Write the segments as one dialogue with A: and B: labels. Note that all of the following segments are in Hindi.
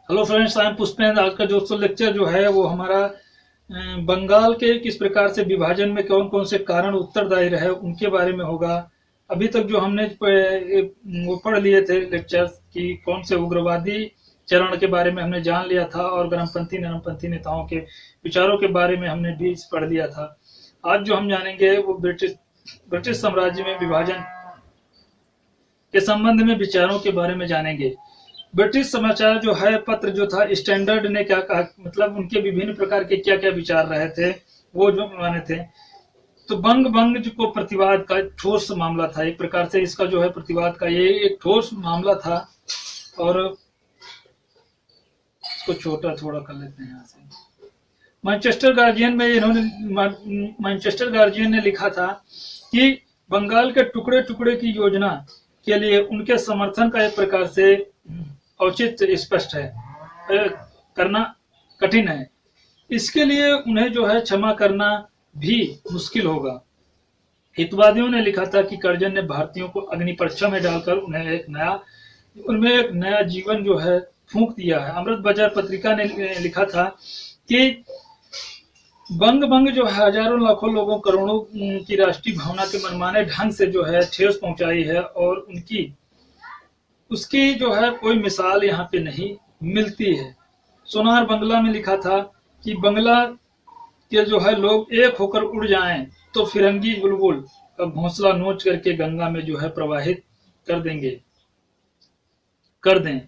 A: Hello friends, I am Pushpendra. आज का जो लेक्चर जो है वो हमारा बंगाल के किस प्रकार से विभाजन में कौन कौन से कारण उत्तरदायी रहे उनके बारे में होगा। अभी तक जो हमने वो पढ़ लिए थे लेक्चर कि कौन से उग्रवादी चरण के बारे में हमने जान लिया था और गर्मपंथी नरमपंथी नेताओं के विचारों के बारे में हमने भी पढ़ लिया था। आज जो हम जानेंगे वो ब्रिटिश साम्राज्य में विभाजन के संबंध में विचारों के बारे में जानेंगे। ब्रिटिश समाचार जो है पत्र जो था स्टैंडर्ड ने क्या कहा, मतलब उनके विभिन्न प्रकार के क्या क्या विचार रहे थे वो जो माने थे। तो बंग बंग को प्रतिवाद का ठोस मामला था, एक प्रकार से इसका जो है प्रतिवाद का ये एक ठोस मामला था। और इसको छोटा थोड़ा कर लेते हैं यहाँ से। मैनचेस्टर गार्जियन ने लिखा था कि बंगाल के टुकड़े टुकड़े की योजना के लिए उनके समर्थन का एक प्रकार से औचित्य स्पष्ट है, करना कठिन है। इसके लिए उन्हें जो है क्षमा करना भी मुश्किल होगा। हितवादियों ने लिखा था कि कर्जन ने भारतीयों को अग्नि परीक्षा में डालकर उनमें एक नया जीवन जो है फूंक दिया है। अमृत बाजार पत्रिका ने लिखा था कि बंग बंग जो है हजारों लाखों लोगों करोड़ों की राष्ट्रीय भावना के मनमाने ढंग से जो है ठेस पहुंचाई है और उसकी जो है कोई मिसाल यहाँ पे नहीं मिलती है। सोनार बंगला में लिखा था कि बंगला के जो है लोग एक होकर उड़ जाएं तो फिरंगी बुलबुल का घोंसला नोच करके गंगा में जो है प्रवाहित कर दें।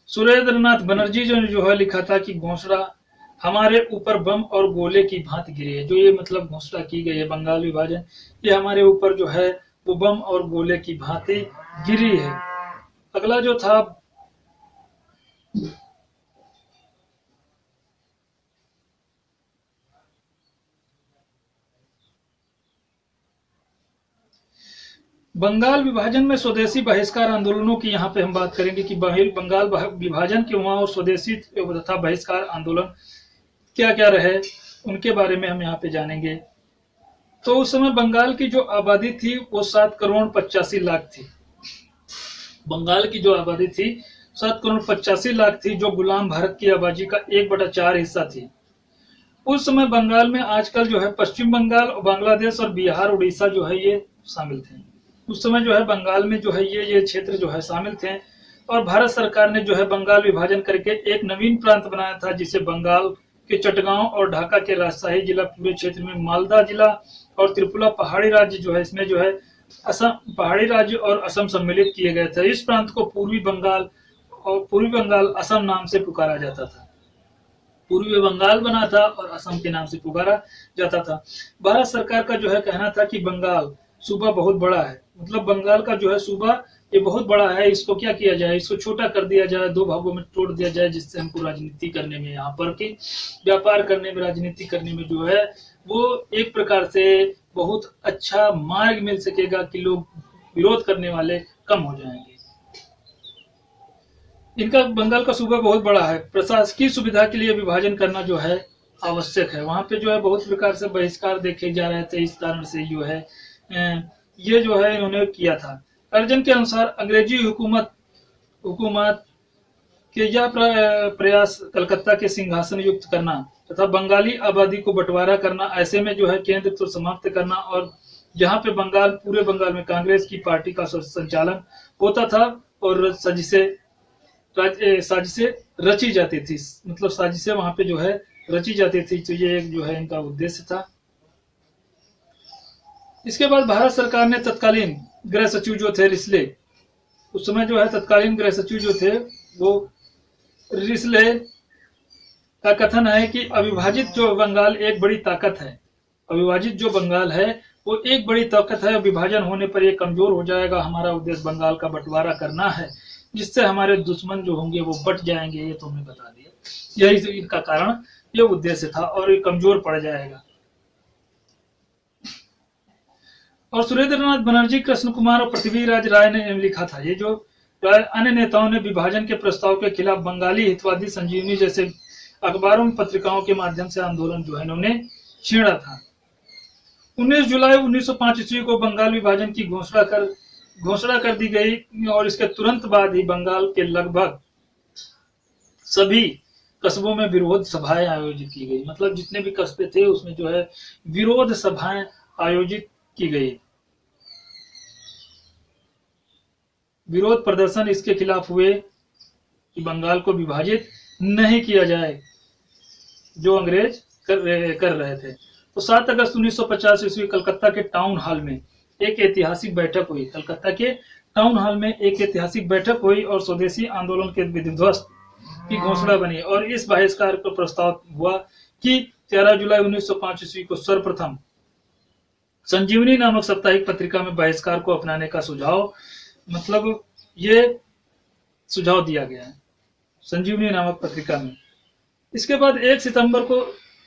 A: सुरेंद्रनाथ बनर्जी जो है लिखा था कि घोषणा हमारे ऊपर बम और गोले की भांति गिरी है। जो ये मतलब घोषणा की गई है बंगाल विभाजन, ये हमारे ऊपर जो है वो बम और गोले की भांति गिरी है। अगला जो था बंगाल विभाजन में स्वदेशी बहिष्कार आंदोलनों की यहाँ पे हम बात करेंगे कि बंगाल विभाजन के वहां और स्वदेशी तथा बहिष्कार आंदोलन क्या क्या रहे उनके बारे में हम यहाँ पे जानेंगे। तो उस समय बंगाल की जो आबादी थी वो 7,85,00,000 थी। बंगाल की जो आबादी थी 7,85,00,000 थी, जो गुलाम भारत की आबादी का 1/4 हिस्सा थी। उस समय बंगाल में आजकल जो है पश्चिम बंगाल और बांग्लादेश और बिहार उड़ीसा जो है ये शामिल थे। उस समय जो है बंगाल में जो है ये क्षेत्र जो है शामिल थे और भारत सरकार ने जो है बंगाल विभाजन करके एक नवीन प्रांत बनाया था जिसे बंगाल के चटगांव और ढाका के राजशाही जिला पूरे क्षेत्र में मालदा जिला और त्रिपुरा पहाड़ी राज्य जो है इसमें जो है असम पहाड़ी राज्य और असम सम्मिलित किए गए थे। इस प्रांत को पूर्वी बंगाल असम नाम से पुकारा जाता था। पूर्वी बंगाल बना था और असम के नाम से पुकारा जाता था। भारत सरकार का जो है कहना था कि बंगाल सूबा बहुत बड़ा है, मतलब बंगाल का जो है सूबा ये बहुत बड़ा है, इसको क्या किया जाए, इसको छोटा कर दिया जाए, 2 भागों में तोड़ दिया जाए, जिससे हमको राजनीति करने में, यहाँ पर की व्यापार करने में, राजनीति करने में जो है वो एक प्रकार से बहुत अच्छा मार्ग मिल सकेगा कि लोग विरोध करने वाले कम हो जाएंगे। इनका बंगाल का सूबा बहुत बड़ा है, प्रशासकीय सुविधा के लिए विभाजन करना जो है आवश्यक है। वहां पे जो है बहुत प्रकार से बहिष्कार देखे जा रहे थे, इस कारण से जो है ये जो है इन्होंने किया था। अर्जन के अनुसार अंग्रेजी हुकूमत के यह प्रयास कलकत्ता के सिंहासन युक्त करना तथा बंगाली आबादी को बंटवारा करना, ऐसे में जो है केंद्र तो समाप्त करना और जहां पे पूरे बंगाल में कांग्रेस की पार्टी का संचालन होता था और साजिशें रची जाती थी, मतलब साजिशें वहां पे जो है रची जाती थी। तो ये एक जो है इनका उद्देश्य था। इसके बाद भारत सरकार ने तत्कालीन गृह सचिव जो थे रिस्ले, उस समय जो है तत्कालीन गृह सचिव जो थे वो रिस्ले का कथन है कि अविभाजित जो बंगाल एक बड़ी ताकत है, अविभाजित जो बंगाल है वो एक बड़ी ताकत है, विभाजन होने पर ये कमजोर हो जाएगा। हमारा उद्देश्य बंगाल का बंटवारा करना है जिससे हमारे दुश्मन जो होंगे वो बट जाएंगे, ये तो हमने बता दिया। यही इनका कारण, ये उद्देश्य था और ये कमजोर पड़ जाएगा। और सुरेंद्रनाथ बनर्जी, कृष्ण कुमार और पृथ्वीराज राय ने लिखा था। ये जो अन्य नेताओं ने विभाजन के प्रस्ताव के खिलाफ बंगाली हितवादी संजीवनी जैसे अखबारों में पत्रिकाओं के माध्यम से आंदोलन जो है इन्होंने छेड़ा था। 19 जुलाई 1905 ईस्वी को बंगाल विभाजन की घोषणा कर दी गई और इसके तुरंत बाद ही बंगाल के लगभग सभी कस्बों में विरोध सभाएं आयोजित की गई। मतलब जितने भी कस्बे थे उसमें जो है विरोध सभाएं आयोजित की गई। विरोध प्रदर्शन इसके खिलाफ हुए कि बंगाल को विभाजित नहीं किया जाए, जो अंग्रेज कर रहे थे। तो 7 अगस्त 1950 ईस्वी कलकत्ता के टाउन हॉल में एक ऐतिहासिक बैठक हुई। कलकत्ता के टाउन हॉल में एक ऐतिहासिक बैठक हुई और स्वदेशी आंदोलन के विध्वंस की घोषणा बनी और इस बहिष्कार का प्रस्ताव हुआ कि 13 जुलाई 1905 ईस्वी को सर्वप्रथम संजीवनी नामक साप्ताहिक पत्रिका में बहिष्कार को अपनाने का सुझाव, मतलब ये सुझाव दिया गया है संजीवनी नामक पत्रिका में। इसके बाद 1 सितंबर को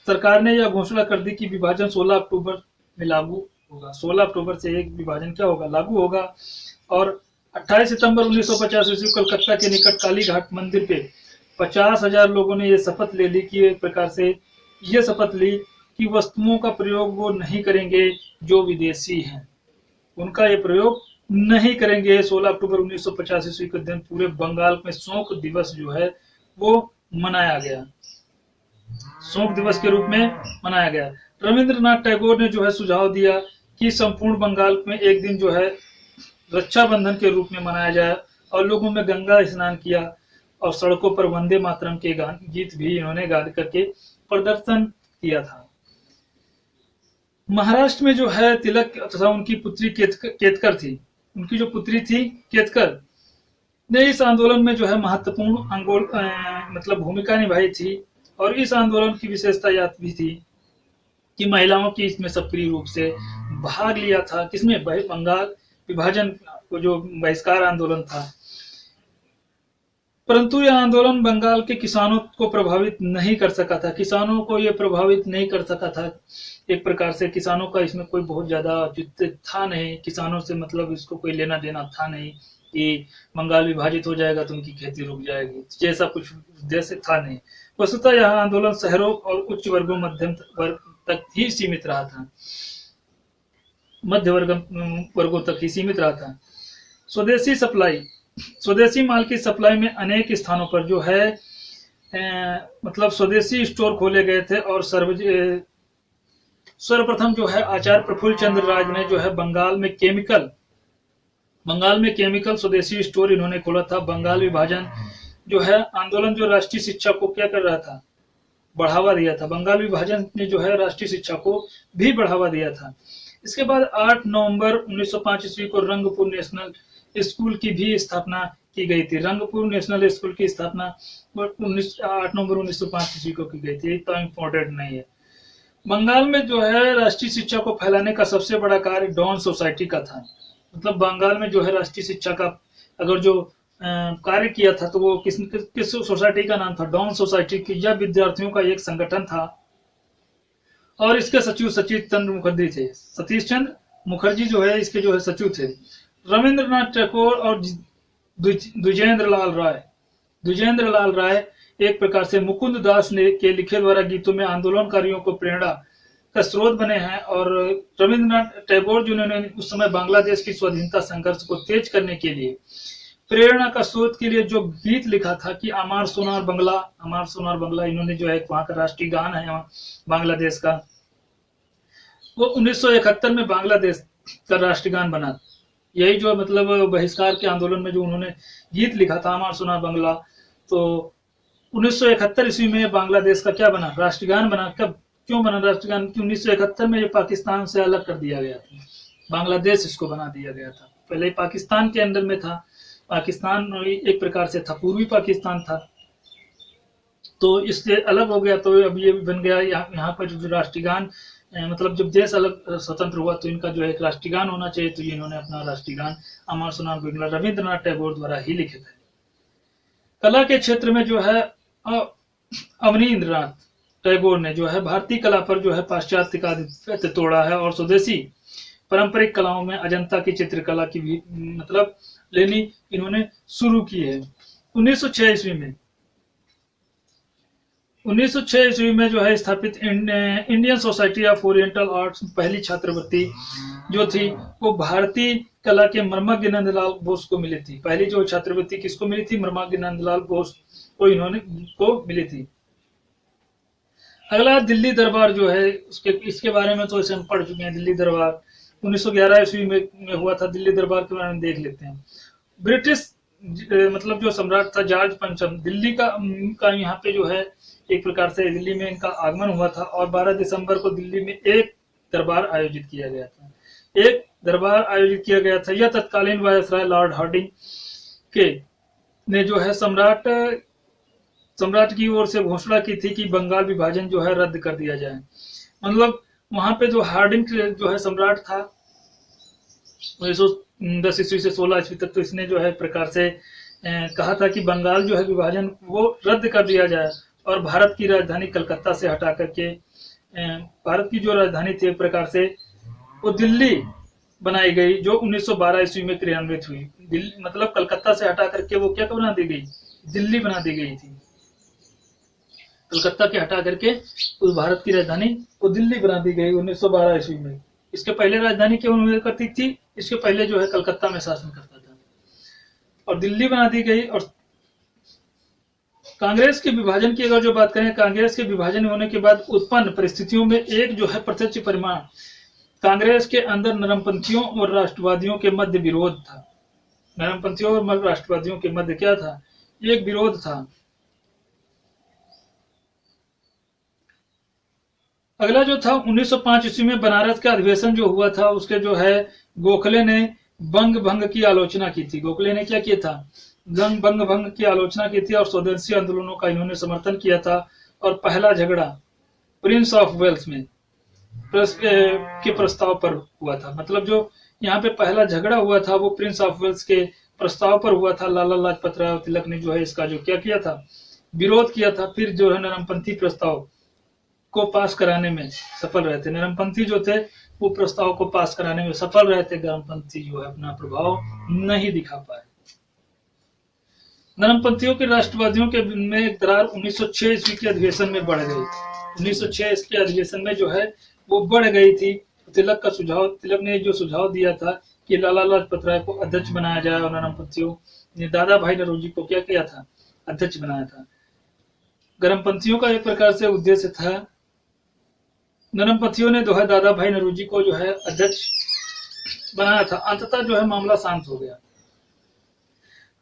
A: सरकार ने यह घोषणा कर दी कि विभाजन 16 अक्टूबर में लागू होगा। 16 अक्टूबर से एक विभाजन क्या होगा, लागू होगा। और 28 सितंबर 1950 ईस्वी कलकत्ता के निकट काली घाट मंदिर पे 50,000 लोगों ने यह शपथ ले ली कि एक प्रकार से यह शपथ ली कि वस्तुओं का प्रयोग वो नहीं करेंगे जो विदेशी हैं, उनका ये प्रयोग नहीं करेंगे। 16 अक्टूबर 1950 ईस्वी के दिन पूरे बंगाल में शोक दिवस जो है वो मनाया गया, शोक दिवस के रूप में मनाया गया। रविंद्रनाथ टैगोर ने जो है सुझाव दिया कि संपूर्ण बंगाल में एक दिन जो है रक्षाबंधन के रूप में मनाया जाए और लोगों में गंगा स्नान किया और सड़कों पर वंदे मातरम के गीत भी इन्होंने गा करके प्रदर्शन किया था। महाराष्ट्र में जो है तिलक तथा उनकी पुत्री केतकर थी, उनकी जो पुत्री थी केतकर ने इस आंदोलन में जो है महत्वपूर्ण मतलब भूमिका निभाई थी। और इस आंदोलन की विशेषता यह भी थी कि महिलाओं की इसमें सक्रिय रूप से भाग लिया था। किसमें, बंगाल विभाजन को जो बहिष्कार आंदोलन था। परंतु यह आंदोलन बंगाल के किसानों को प्रभावित नहीं कर सका था, किसानों को यह प्रभावित नहीं कर सका था। एक प्रकार से किसानों का इसमें कोई बहुत ज्यादा औचित्य था नहीं, किसानों से मतलब इसको कोई लेना देना था नहीं कि बंगाल विभाजित हो जाएगा तो उनकी खेती रुक जाएगी, जैसा कुछ उद्देश्य था नहीं। वस्तुतः यह आंदोलन शहरों और उच्च वर्गों मध्यम वर्ग तक ही सीमित रहा था, मध्य वर्गों तक ही सीमित रहा था। स्वदेशी सप्लाई, स्वदेशी माल की सप्लाई में अनेक स्थानों पर जो है मतलब स्वदेशी स्टोर खोले गए थे और सर्वप्रथम जो है आचार्य प्रफुल्ल चंद्र राज ने जो है बंगाल में केमिकल स्वदेशी स्टोर इन्होंने खोला था। बंगाल विभाजन जो है आंदोलन जो राष्ट्रीय शिक्षा को क्या कर रहा था, बढ़ावा दिया था। बंगाल विभाजन ने जो है राष्ट्रीय शिक्षा को भी बढ़ावा दिया था। इसके बाद 8 नवंबर 1905 ईस्वी को रंगपुर नेशनल स्कूल की भी स्थापना की गई थी। रंगपुर नेशनल स्कूल की स्थापना 8 नवंबर 1905 ईस्वी को की गई थी, तो इम्पोर्टेंट नहीं है। बंगाल में जो है राष्ट्रीय शिक्षा को फैलाने का सबसे बड़ा कार्य डॉन सोसाइटी का था। मतलब बंगाल में जो है राष्ट्रीय शिक्षा का अगर जो कार्य किया था तो वो किस सोसाइटी का नाम था, डॉन सोसाइटी की। यह विद्यार्थियों का एक संगठन था और इसके सचिव सतीश चंद्र मुखर्जी थे। सतीश चंद्र मुखर्जी जो है इसके जो है सचिव थे। रविंद्रनाथ टैगोर और द्विजेंद्र लाल राय एक प्रकार से मुकुंद दास ने के लिखे द्वारा गीतों में आंदोलनकारियों को प्रेरणा का स्रोत बने हैं। और रविंद्रनाथ टैगोर जिन्होंने उस समय बांग्लादेश की स्वाधीनता संघर्ष को तेज करने के लिए प्रेरणा का स्रोत के लिए जो गीत लिखा था कि अमार सोनार बंगला, इन्होंने जो है वहां का राष्ट्रीय गान है बांग्लादेश का, वो 1971 में बांग्लादेश का राष्ट्रीय गान बना। यही जो मतलब बहिष्कार के आंदोलन में जो उन्होंने गीत लिखा था अमार सोनार बंगला, तो 1971 ईस्वी में बांग्लादेश का क्या बना, राष्ट्रीय गान बना। कब क्यों बना राष्ट्रीय गान? 1971 में ये पाकिस्तान से अलग कर दिया गया था, बांग्लादेश इसको बना दिया गया था। पहले पाकिस्तान के अंदर में था, पाकिस्तान एक प्रकार से था, पूर्वी पाकिस्तान था, तो इससे अलग हो गया। तो अब ये बन गया यहाँ पर जो राष्ट्रीय गान, मतलब जब देश अलग स्वतंत्र हुआ तो इनका जो है एक राष्ट्रीय गान होना चाहिए, तो इन्होंने अपना राष्ट्रीय गान अमर सोनार बंगला रविंद्रनाथ टैगोर द्वारा ही लिखे थे। कला के क्षेत्र में जो है अवनींद्रनाथ टैगोर ने जो है भारतीय कला पर जो है पाश्चात्य का आधिपत्य तोड़ा है और स्वदेशी पारंपरिक कलाओं में अजंता की चित्रकला की भी मतलब लेनी इन्होंने शुरू की है। 1906 ईस्वी में जो है स्थापित Indian society of oriental arts पहली छात्रवृत्ति जो थी वो भारतीय कला के मर्मज्ञ नंदलाल बोस को मिली थी। पहली जो छात्रवृत्ति किसको मिली थी? मर्मज्ञ नंदलाल बोस को इन्होंने को मिली थी। अगला दिल्ली दरबार जो है, इसके बारे में तो इसे हम पढ़ चुके हैं। दिल्ली दरबार 1911 ईस्वी में हुआ था। दिल्ली दरबार के बारे में देख लेते हैं। ब्रिटिश मतलब जो सम्राट था जॉर्ज पंचम, दिल्ली का यहाँ पे जो है एक प्रकार से दिल्ली में इनका आगमन हुआ था और 12 दिसंबर को दिल्ली में एक दरबार आयोजित किया गया था। एक दरबार आयोजित किया गया था। यह तत्कालीन वायसराय लॉर्ड हार्डिंग के ने जो है सम्राट की ओर से घोषणा की थी कि बंगाल विभाजन जो है रद्द कर दिया जाए। मतलब वहां पे जो हार्डिंग जो है सम्राट था 1910 ईस्वी से 16 ईस्वी तक, तो इसने जो है प्रकार से कहा था कि बंगाल जो है विभाजन वो रद्द कर दिया जाए और भारत की राजधानी कलकत्ता से हटा करके भारत की जो राजधानी थी एक प्रकार से वो दिल्ली बनाई गई, जो 1912 ईस्वी में क्रियान्वित हुई। दिल्ली मतलब कलकत्ता से हटा करके वो क्या बना दी गई, दिल्ली बना दी गई थी। कलकत्ता के हटा करके उस भारत की राजधानी वो दिल्ली बना दी गई 1912 ईस्वी में। इसके पहले राजधानी क्यों हुआ करती थी, इसके पहले जो है कलकत्ता में शासन करता था और दिल्ली बना दी गई। और कांग्रेस के विभाजन की अगर जो बात करें, कांग्रेस के विभाजन होने के बाद उत्पन्न परिस्थितियों में एक जो है प्रत्यक्ष परिणाम कांग्रेस के अंदर नरमपंथियों और राष्ट्रवादियों के मध्य विरोध था। नरमपंथियों और राष्ट्रवादियों के मध्य क्या था, एक विरोध था। अगला जो था 1905 ईस्वी में बनारस का अधिवेशन जो हुआ था, उसके जो है गोखले ने बंग भंग की आलोचना की थी। गोखले ने क्या किया था, बंग भंग की आलोचना की थी और स्वदेशी आंदोलनों का इन्होंने समर्थन किया था। और पहला झगड़ा प्रिंस ऑफ वेल्स में के प्रस्ताव पर हुआ था। मतलब जो यहाँ पे पहला झगड़ा हुआ था वो प्रिंस ऑफ वेल्स के प्रस्ताव पर हुआ था। लाला लाजपत राय और तिलक ने जो है इसका जो क्या किया था, विरोध किया था। फिर जो है नरमपंथी प्रस्ताव को पास कराने में सफल रहे थे। नरमपंथी जो थे वो प्रस्ताव को पास कराने में सफल रहे थे। गर्मपंथी जो है अपना प्रभाव नहीं दिखा पाए। नरमपंथियों के राष्ट्रवादियों के में दरार 1906 ईस्वी के अधिवेशन में बढ़ गई। 1906 इसके अधिवेशन में जो है वो बढ़ गई थी। तिलक ने जो सुझाव दिया था कि लाला लाजपत राय को अध्यक्ष बनाया जाए और नरमपंथियों ने दादा भाई नौरोजी को क्या किया था, अध्यक्ष बनाया था। गर्मपंथियों का एक प्रकार से उद्देश्य था, नरमपंथियों ने जो है दादा भाई नौरोजी को जो है अध्यक्ष बनाया था। अंततः जो है मामला शांत हो गया।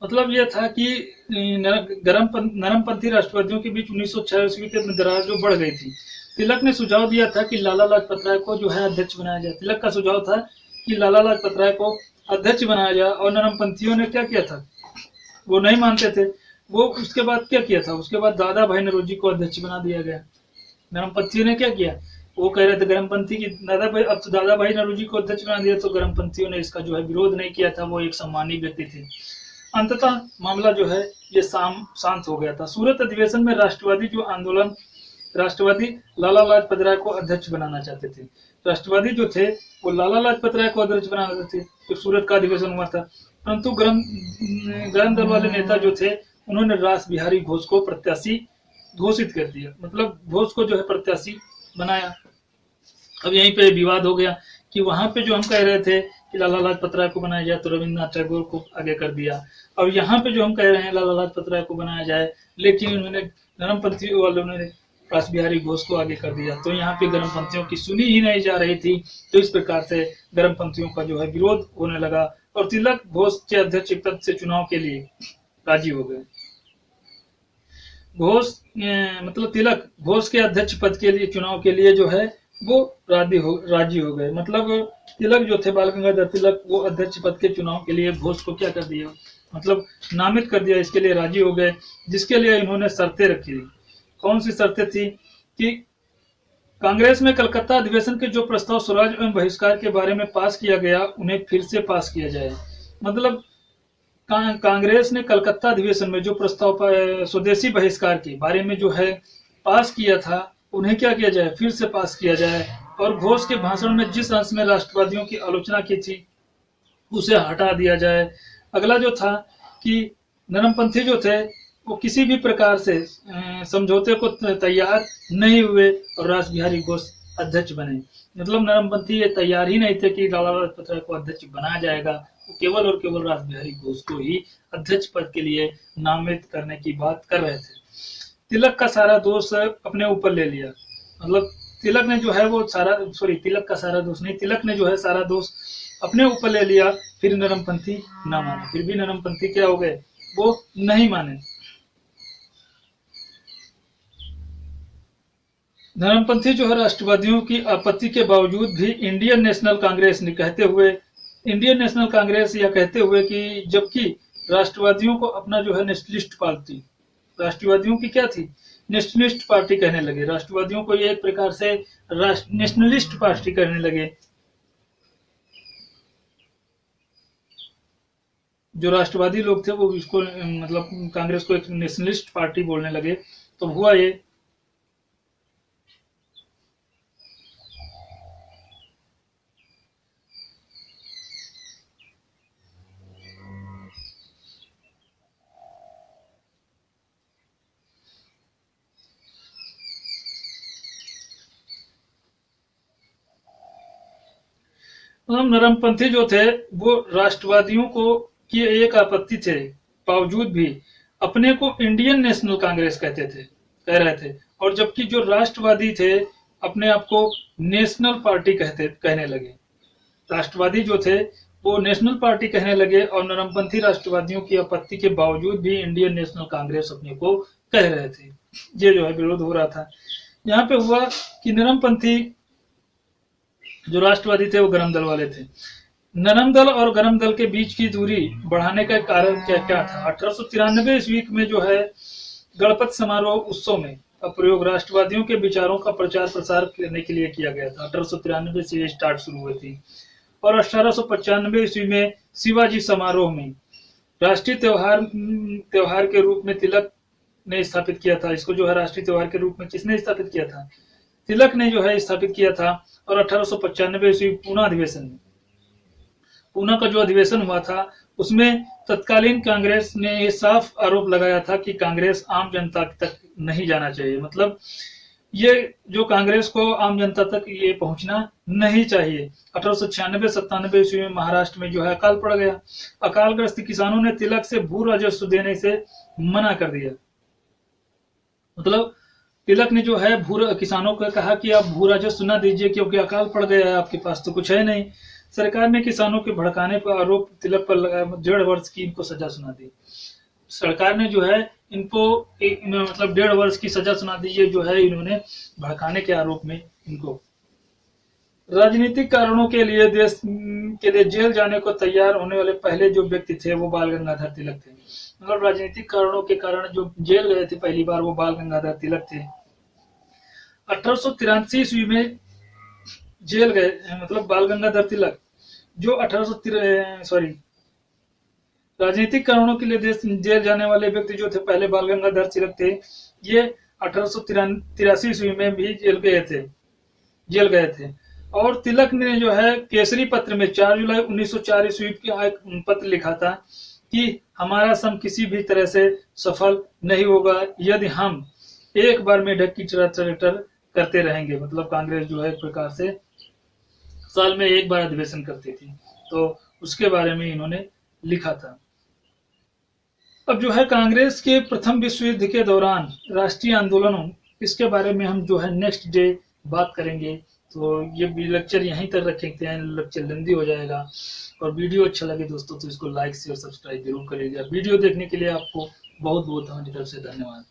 A: मतलब यह था कि नरमपंथी राष्ट्रवादियों के बीच 1906 ईस्वी के दरार जो बढ़ गई थी। तिलक ने सुझाव दिया था कि लाला लाजपत राय को जो है अध्यक्ष बनाया जाए। तिलक का सुझाव था कि लाला लाजपत राय को अध्यक्ष बनाया जाए और नरमपंथियों ने क्या किया था, वो नहीं मानते थे। वो उसके बाद क्या किया था, उसके बाद दादा भाई नौरोजी को अध्यक्ष बना दिया गया। नरमपंथियों ने क्या किया, वो कह रहे थे गर्मपंथी की अब तो दादा भाई नौरोजी को अध्यक्ष बना दिया, तो गर्मपंथियों ने इसका जो है विरोध नहीं किया था। वो एक सम्मानी व्यक्ति थे। अंततः मामला जो है ये शांत हो गया था। सूरत अधिवेशन में राष्ट्रवादी लाला लाजपत राय को अध्यक्ष बनाना चाहते थे। राष्ट्रवादी जो थे वो लाला लाजपत राय को अध्यक्ष बनाना चाहते थे। तो सूरत का अधिवेशन हुआ था, परंतु गरम दल वाले नेता जो थे उन्होंने रास बिहारी घोष को प्रत्याशी घोषित कर दिया। मतलब घोष को जो है प्रत्याशी बनाया। अब यहीं पे विवाद हो गया कि वहां पे जो हम कह रहे थे कि लाला लाजपत राय को बनाया जाए तो रविन्द्रनाथ टैगोर को आगे कर दिया। और यहाँ पे जो हम कह रहे हैं लाला लाजपत राय को बनाया जाए, लेकिन उन्होंने नरमपंथी वालों ने रास बिहारी घोष को आगे कर दिया। तो यहाँ पे गर्मपंथियों की सुनी ही नहीं जा रही थी। तो इस प्रकार से गर्मपंथियों का जो है विरोध होने लगा और तिलक घोष के अध्यक्ष पद से चुनाव के लिए राजी हो गए। तिलक घोष के अध्यक्ष पद के लिए चुनाव के लिए जो है वो राजी हो गए। मतलब तिलक जो थे बाल गंगाधर तिलक, वो अध्यक्ष पद के चुनाव के लिए घोष को क्या कर दिया, मतलब नामित कर दिया। इसके लिए राजी हो गए, जिसके लिए इन्होंने शर्तें रखी। कौन सी शर्तें थी कि कांग्रेस में कलकत्ता अधिवेशन के जो प्रस्ताव स्वराज एवं बहिष्कार के बारे में पास किया गया, उन्हें फिर से पास किया जाए। मतलब कांग्रेस ने कलकत्ता अधिवेशन में जो प्रस्ताव स्वदेशी बहिष्कार के बारे में जो है पास किया था, उन्हें क्या किया जाए, फिर से पास किया जाए। और घोष के भाषण में जिस अंश में राष्ट्रवादियों की आलोचना की थी उसे हटा दिया जाए। अगला जो था कि नरमपंथी जो थे वो किसी भी प्रकार से समझौते को तैयार नहीं हुए और रास बिहारी घोष अध्यक्ष बने। मतलब नरमपंथी ये तैयार ही नहीं थे कि लाला लाजपत राय को अध्यक्ष बनाया जाएगा केवल और केवल रासबिहारी घोष को ही अध्यक्ष पद के लिए नामित करने की बात कर रहे थे। तिलक का सारा दोष अपने ऊपर ले लिया, मतलब तिलक ने जो है वो सारा तिलक का सारा दोष नहीं, तिलक ने जो है सारा दोष अपने ऊपर ले लिया। फिर नरमपंथी ना माने, फिर भी नरमपंथी क्या हो गए, वो नहीं माने। नरमपंथी जो है राष्ट्रवादियों की आपत्ति के बावजूद भी इंडियन नेशनल कांग्रेस ने कहते हुए कि जबकि राष्ट्रवादियों को अपना जो है नेशनलिस्ट पार्टी, राष्ट्रवादियों की क्या थी, नेशनलिस्ट पार्टी कहने लगे। राष्ट्रवादियों को ये एक प्रकार से नेशनलिस्ट पार्टी कहने लगे। जो राष्ट्रवादी लोग थे वो इसको मतलब कांग्रेस को एक नेशनलिस्ट पार्टी बोलने लगे। तो हुआ ये नरमपंथी जो थे वो राष्ट्रवादियों को की एक आपत्ति थे बावजूद भी अपने को इंडियन नेशनल कांग्रेस कह रहे थे, और जबकि जो राष्ट्रवादी थे अपने आप को नेशनल पार्टी कहने लगे। राष्ट्रवादी जो थे वो नेशनल पार्टी कहने लगे और नरमपंथी राष्ट्रवादियों की आपत्ति के बावजूद भी इंडियन नेशनल कांग्रेस अपने को कह रहे थे। ये जो है विरोध हो रहा था। यहाँ पे हुआ कि नरमपंथी जो राष्ट्रवादी थे वो गरम दल वाले थे। नरम दल और गरम दल के बीच की दूरी बढ़ाने का कारण क्या था। 1893 ईस्वी में जो है गणपति समारोह उत्सव में का प्रयोग राष्ट्रवादियों के विचारों का प्रचार प्रसार करने के लिए किया गया था। 1893 से ये स्टार्ट शुरू हुई थी और 1895 ईस्वी में शिवाजी समारोह में राष्ट्रीय त्योहार के रूप में तिलक ने स्थापित किया था। इसको जो है राष्ट्रीय त्योहार के रूप में किसने स्थापित किया था, तिलक ने जो है स्थापित किया था। और 1895 ईस्वी पूना का जो अधिवेशन हुआ था उसमें तत्कालीन कांग्रेस ने ये साफ आरोप लगाया था कि कांग्रेस आम जनता तक नहीं जाना चाहिए, मतलब ये जो कांग्रेस को आम जनता तक ये पहुंचना नहीं चाहिए। 1896-97 ईस्वी में महाराष्ट्र में जो है अकाल पड़ गया। अकालग्रस्त किसानों ने तिलक से भू राजस्व देने से मना कर दिया, मतलब तिलक ने जो है किसानों को कहा कि आप भू राजस्व न दीजिए क्योंकि अकाल पड़ गया है, आपके पास तो कुछ है नहीं। सरकार ने किसानों के भड़काने पर आरोप तिलक पर लगाया, 1.5 वर्ष की इनको सजा सुना दी। सरकार ने जो है इनको मतलब 1.5 वर्ष की सजा सुना दी। ये जो है इन्होंने भड़काने के आरोप में इनको। राजनीतिक कारणों के लिए देश के लिए जेल जाने को तैयार होने वाले पहले जो व्यक्ति थे वो बाल गंगाधर तिलक थे। मतलब राजनीतिक कारणों के कारण जो जेल गए थे पहली बार वो बाल गंगाधर तिलक थे। 1883 ईस्वी में जेल गए, मतलब बाल गंगाधर तिलक जो राजनीतिक कारणों के लिए जेल जाने वाले व्यक्ति जो थे पहले बाल गंगाधर तिलक थे। ये 1883 ईस्वी में भी जेल गए थे और तिलक ने जो है केसरी पत्र में 4 जुलाई 1904 ईस्वी का एक पत्र लिखा था कि हमारा सम किसी भी तरह से सफल नहीं होगा यदि हम एक बार में ढक की चटर करते रहेंगे। मतलब कांग्रेस जो है एक प्रकार से साल में एक बार अधिवेशन करती थी, तो उसके बारे में इन्होंने लिखा था। अब जो है कांग्रेस के प्रथम विश्व युद्ध के दौरान राष्ट्रीय आंदोलनों, इसके बारे में हम जो है नेक्स्ट डे बात करेंगे। तो ये लेक्चर यहीं तक रखते हैं, लेक्चर लंबी हो जाएगा। और वीडियो अच्छा लगे दोस्तों तो इसको लाइक शेयर सब्सक्राइब जरूर करिएगा। वीडियो देखने के लिए आपको बहुत बहुत हमारी तरफ से धन्यवाद।